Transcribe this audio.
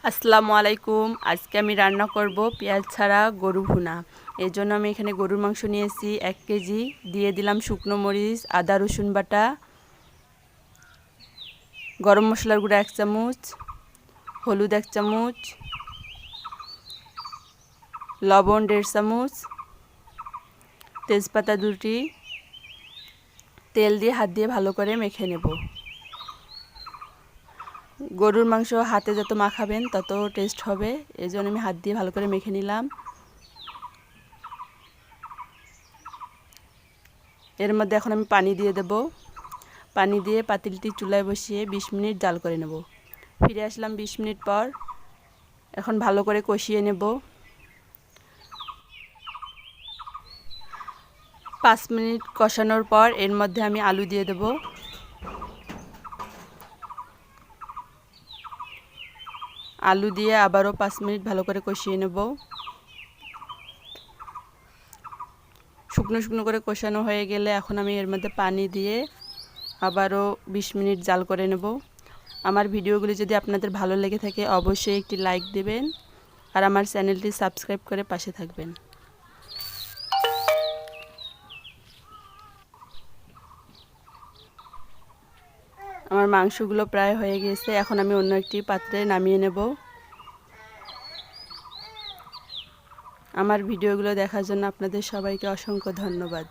আসসালামু আলাইকুম। আজকে আমি রান্না করব পেঁয়াজ ছাড়া গরু ভুনা। এই জন্য আমি এখানে গরুর মাংস নিয়েছি 1 কেজি। দিয়ে দিলাম শুকনো মরিচ, আদা রসুন বাটা, গরম মশলার গুঁড়া 1 চামচ, হলুদ 1 চামচ, লবণ 1.5 চামচ, তেজপাতা 2টি, তেল দিয়ে হাত দিয়ে ভালো করে মেখে নেব। গরুর মাংস হাতে যত মাখাবেন তত টেস্ট হবে, এই জন্য আমি হাত দিয়ে ভালো করে মেখে নিলাম। এর মধ্যে এখন আমি পানি দিয়ে দেব। পানি দিয়ে পাতিলটি চুলায় বসিয়ে 20 মিনিট জাল করে নেব। ফিরে আসলাম 20 মিনিট পর। এখন ভালো করে কষিয়ে নেব। 5 মিনিট কষানোর পর এর মধ্যে আমি আলু দিয়ে দেব। আলু দিয়ে আবারও 5 মিনিট ভালো করে কষিয়ে নেব। শুকনো শুকনো করে কষানো হয়ে গেলে এখন আমি এর মধ্যে পানি দিয়ে আবারও 20 মিনিট জাল করে নেব। আমার ভিডিওগুলি যদি আপনাদের ভালো লেগে থাকে অবশ্যই একটি লাইক দেবেন আর আমার চ্যানেলটি সাবস্ক্রাইব করে পাশে থাকবেন। আমার মাংসগুলো প্রায় হয়ে গেছে, এখন আমি অন্য একটি পাত্রে নামিয়ে নেব। আমার ভিডিওগুলো দেখার জন্য আপনাদের সবাইকে অসংখ্য ধন্যবাদ।